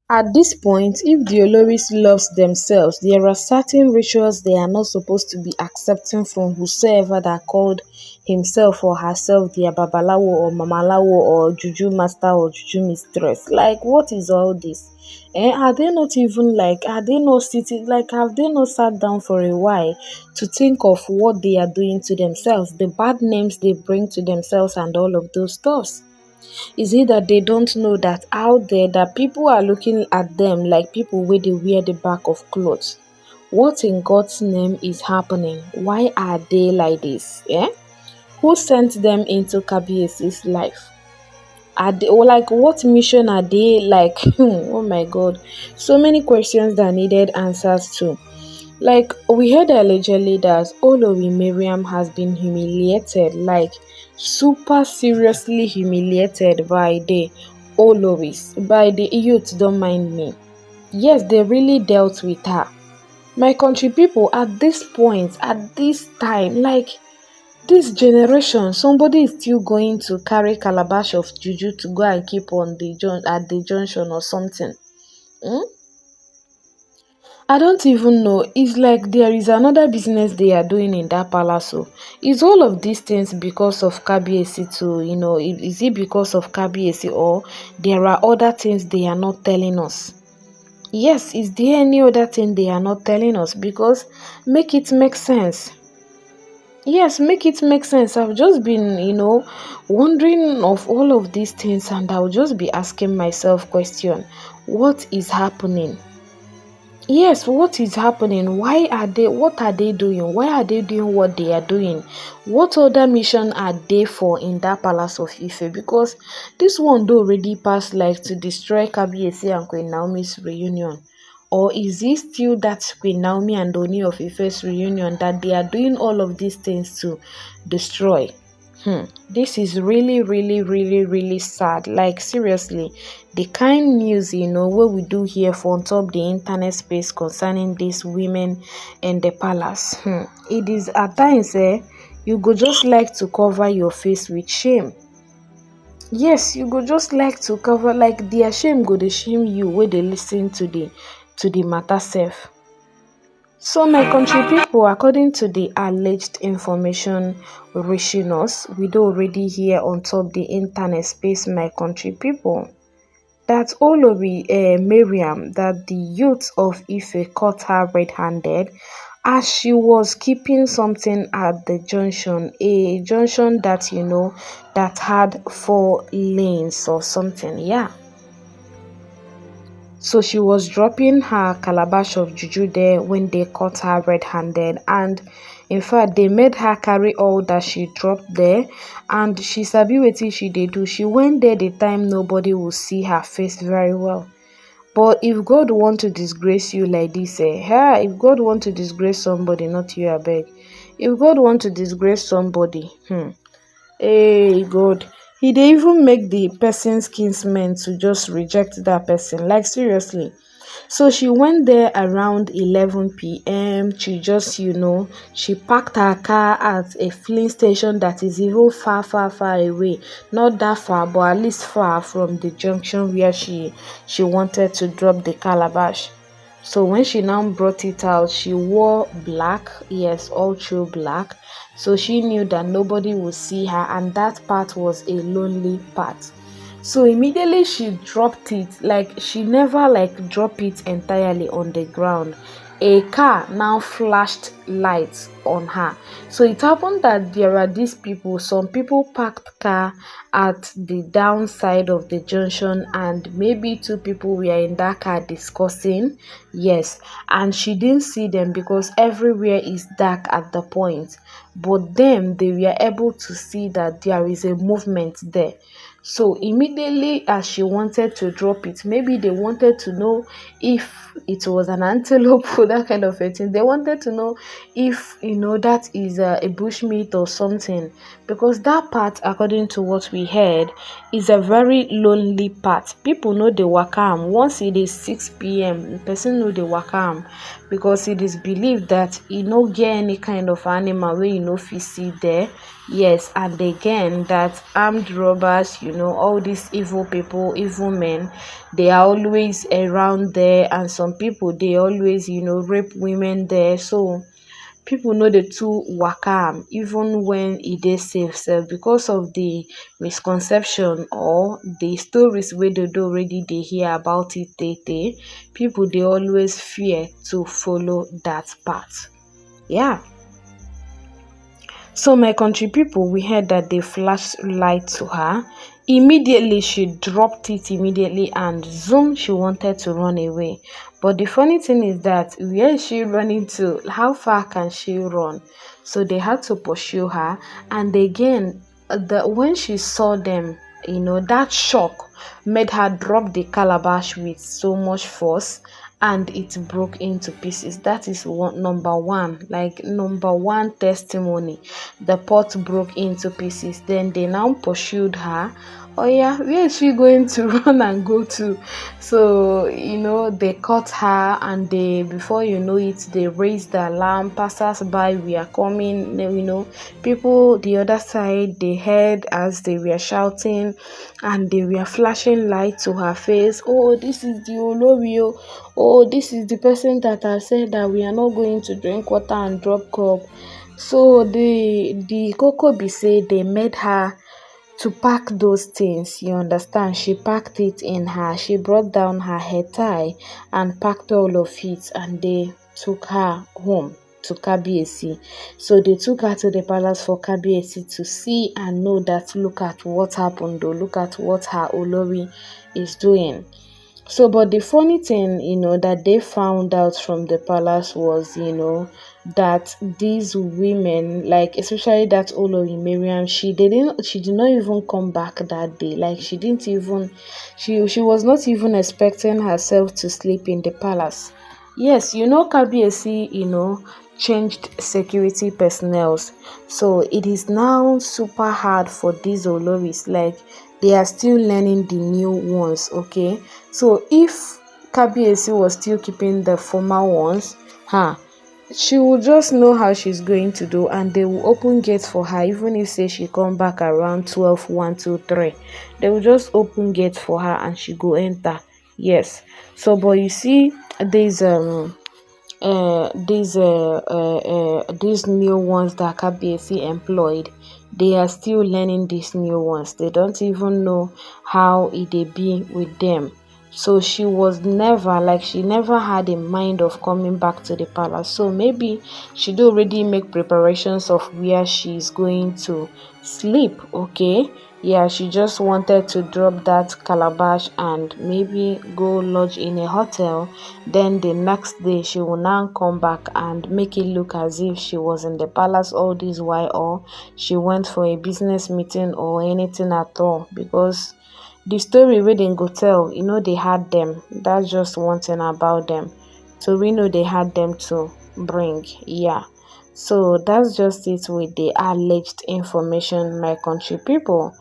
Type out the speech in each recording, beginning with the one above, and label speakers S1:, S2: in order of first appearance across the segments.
S1: At this point, if the Oloris loves themselves, there are certain rituals they are not supposed to be accepting from whosoever that called himself or herself their babalawo or mamalawo or juju master or juju mistress. Like, what is all this? Are they not even like, are they not sitting, like, have they not sat down for a while to think of what they are doing to themselves, the bad names they bring to themselves, and all of those stuffs? Is it that they don't know that out there that people are looking at them like people where they wear the back of clothes? What in God's name is happening? Why are they like this? Yeah? Who sent them into KBS's life? Are they, or like, what mission are they like? Oh my God. So many questions that needed answers to. Like, we heard allegedly that Olori Mariam has been humiliated, like super seriously humiliated by the Oloris, by the youth, don't mind me. Yes, they really dealt with her. My country people, at this point, at this time, like this generation, somebody is still going to carry calabash of juju to go and keep on the at the junction or something. Hmm? I don't even know. It's like there is another business they are doing in that palace. So, is all of these things because of KBAC too? Is it because of KBAC, or there are other things they are not telling us? Yes, is there any other thing they are not telling us? Because make it make sense. Yes, make it make sense. I've just been, wondering of all of these things, and I'll just be asking myself question, what is happening? Yes, what is happening? What are they doing? Why are they doing what they are doing? What other mission are they for in that palace of Ife? Because this one do already pass like to destroy Kabiyesi and Queen Naomi's reunion. Or is it still that Queen Naomi and Ooni of Ife's reunion that they are doing all of these things to destroy? This is really, really, really, really sad. Like, seriously, the kind news, what we do here for on top the internet space concerning these women and the palace. It is at times, you go just like to cover your face with shame. Yes, you go just like to cover, like their shame go dey shame you where they listen to the matter self. So, my country people, according to the alleged information reaching us, we do already hear on top the internet space, my country people, that Olori Mariam, that the youth of Ife caught her red-handed as she was keeping something at the junction, a junction that, that had 4 lanes or something, yeah. So she was dropping her calabash of juju there when they caught her red-handed, and in fact they made her carry all that she dropped there, and she sabi wetin she dey do. She went there the time nobody will see her face very well. But if God want to disgrace you like this, if God want to disgrace somebody, not you, abeg. If God want to disgrace somebody, hey God, he dey even make the person's kinsmen to just reject that person. Like, seriously. So she went there around 11 p.m. She just, she parked her car at a filling station that is even far, far, far away. Not that far, but at least far from the junction where she wanted to drop the calabash. So when she now brought it out, she wore black, yes, all through black. So she knew that nobody would see her, and that part was a lonely part. So immediately she dropped it, like she never like drop it entirely on the ground. A car now flashed lights on her. So it happened that there are these people, some people parked car at the downside of the junction, and maybe 2 people were in that car discussing. Yes, and she didn't see them because everywhere is dark at the point. But them, they were able to see that there is a movement there. So immediately as she wanted to drop it, maybe they wanted to know if it was an antelope or that kind of a thing. They wanted to know if, that is a bushmeat or something. Because that part, according to what we heard, is a very lonely part. People know the wakam. Once it is 6 p.m., the person know the wakam. Because it is believed that no get any kind of animal where fit see there Yes, and again, that armed robbers, all these evil people, evil men, they are always around there, and some people they always, rape women there. So people know the two waka am even when e dey safe sef, because of the misconception or the stories wey dey don already dey hear about it tey, people dey always fear to follow that path. Yeah. So my country people, we heard that they flashed light to her. Immediately she dropped it immediately, and zoom, she wanted to run away. But the funny thing is that where is she running to? How far can she run? So they had to pursue her. And again, when she saw them, that shock made her drop the calabash with so much force, and it broke into pieces. That is number one, like number one testimony. The pot broke into pieces. Then they now pursued her. Oh yeah, where is she going to run and go to? So they caught her, and they, before you know it, they raised the alarm. Passers by, we are coming. People the other side, they heard as they were shouting, and they were flashing light to her face. Oh, this is the Olori. Oh, this is the person that has said that we are not going to drink water and drop cup. So the koko be say they made her to pack those things. You understand? She packed it in her. She brought down her hair tie and packed all of it, and they took her home to Kabiyesi. So they took her to the palace for Kabiyesi to see and know that look at what happened, or look at what her Olori is doing. So, but the funny thing, that they found out from the palace was, that these women, like especially that Olori Mariam, she did not even come back that day. Like she didn't even, she was not even expecting herself to sleep in the palace. Yes, Kabiyesi, changed security personnel. So it is now super hard for these Oloris. Like they are still learning the new ones, okay? So if Kabiyesi was still keeping the former ones, she will just know how she's going to do, and they will open gates for her. Even if say she come back around 12, 1, 2, 3, they will just open gates for her and she go enter. Yes. So but you see, these these new ones that Kabiyesi employed, they are still learning these new ones. They don't even know how it dey be with them. So she was never, like, she never had a mind of coming back to the palace. So maybe she do already make preparations of where she's going to sleep, okay? Yeah, she just wanted to drop that calabash and maybe go lodge in a hotel. Then the next day she will now come back and make it look as if she was in the palace all this while, or she went for a business meeting or anything at all. Because the story wey dem go tell, they had them. That's just one thing about them. So we know they had them to bring. Yeah. So that's just it with the alleged information, my country people.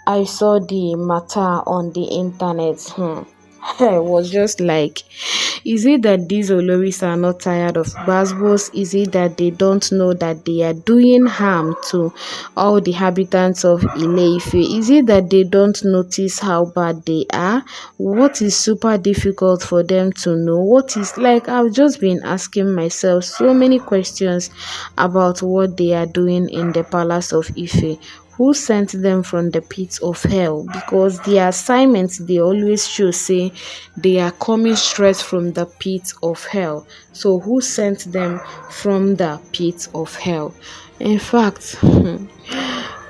S1: I saw the matter on the internet. I was just like, is it that these Oloris are not tired of Basbos? Is it that they don't know that they are doing harm to all the inhabitants of Ile-Ife? Is it that they don't notice how bad they are? What is super difficult for them to know? What is, like, I've just been asking myself so many questions about what they are doing in the palace of Ife. Who sent them from the pits of hell? Because the assignments they always show say they are coming straight from the pits of hell. So who sent them from the pits of hell? In fact,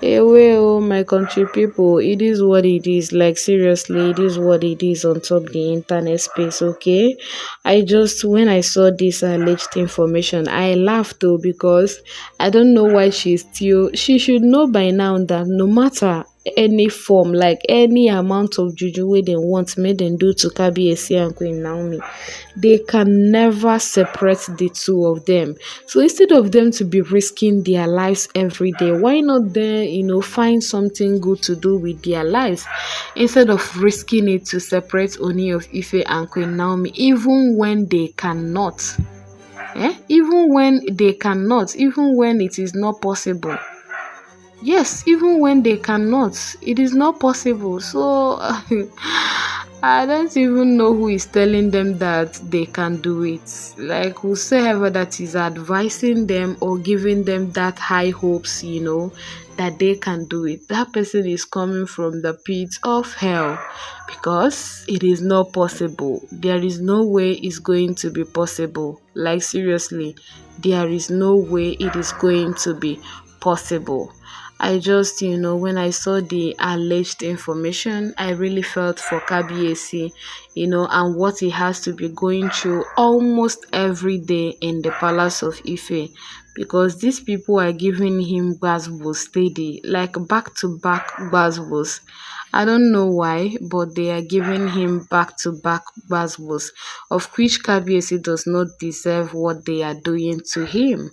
S1: well, my country people, it is what it is. Like seriously, it is what it is on top the internet space, okay? When I saw this alleged information, I laughed though, because I don't know why she should know by now that no matter any form, like any amount of juju wey dem want make dem do to Kabiyesi and Queen Naomi, they can never separate the two of them. So instead of them to be risking their lives every day, why not then find something good to do with their lives, instead of risking it to separate Ooni of Ife and Queen Naomi, even when they cannot. Even when they cannot, even when it is not possible. Yes, even when they cannot, it is not possible. So I don't even know who is telling them that they can do it. Like whosoever that is advising them or giving them that high hopes, that they can do it. That person is coming from the pit of hell because it is not possible. There is no way it's going to be possible. Like seriously, there is no way it is going to be possible. I just, when I saw the alleged information, I really felt for Kabiesi, and what he has to be going through almost every day in the palace of Ife, because these people are giving him gbasgbos steady, like back to back gbasgbos. I don't know why, but they are giving him back to back gbasgbos, of which Kabiesi does not deserve what they are doing to him.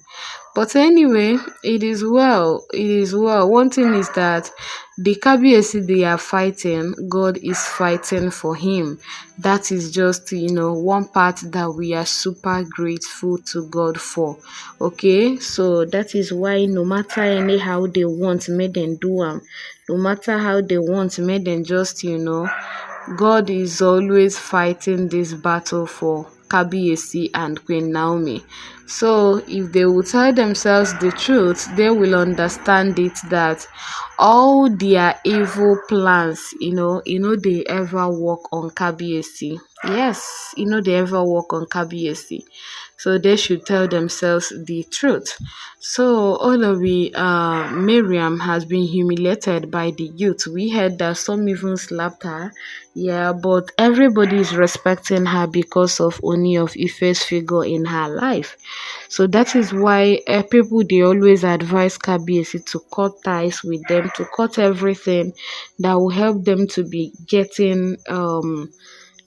S1: But anyway, it is well. It is well. One thing is that the Kabiyesi they are fighting, God is fighting for him. That is just, one part that we are super grateful to God for. Okay, so that is why no matter anyhow they want, make them do them. No matter how they want, make them just, God is always fighting this battle for Kabiyesi and Queen Naomi. So if they will tell themselves the truth, they will understand it that all their evil plans, they ever work on Kabiyesi. Yes, they ever work on Kabiyesi. So they should tell themselves the truth. So Olori Mariam has been humiliated by the youth. We heard that some even slapped her. Yeah, but everybody is respecting her because of Ooni of Ife's figure in her life. So that is why people they always advise Kabiyesi to cut ties with them, to cut everything that will help them to be getting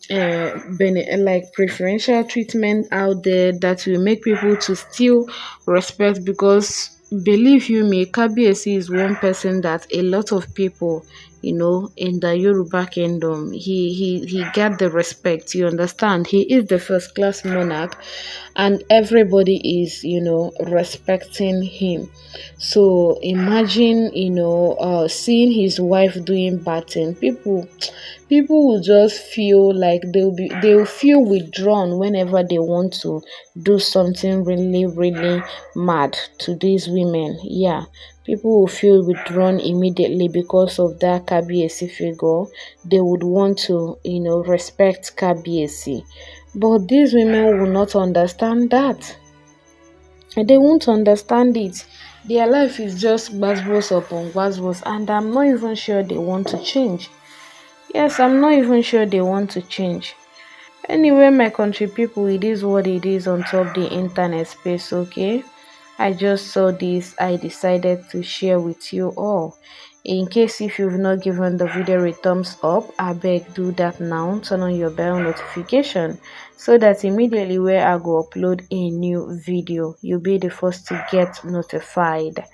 S1: like preferential treatment out there that will make people to still respect, because believe you me, Kabiyesi is one person that a lot of people, in the Yoruba kingdom, he got the respect. You understand? He is the first class monarch, and everybody is, respecting him. So imagine, seeing his wife doing bad thing. People will just feel like they'll feel withdrawn whenever they want to do something really really mad to these women. Yeah, people will feel withdrawn immediately because of that Kabiyesi figure. They would want to, respect Kabiyesi, but these women will not understand that. They won't understand it. Their life is just gbasgbos upon gbasgbos, and I'm not even sure they want to change. Yes, I'm not even sure they want to change. Anyway, my country people, it is what it is on top the internet space, okay? I just saw this, I decided to share with you all. In case if you've not given the video a thumbs up, I beg do that now. Turn on your bell notification so that immediately where I go upload a new video, you'll be the first to get notified.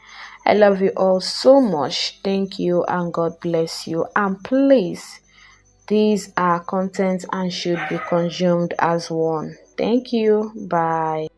S1: I love you all so much. Thank you and God bless you. And please, these are content and should be consumed as one. Thank you. Bye.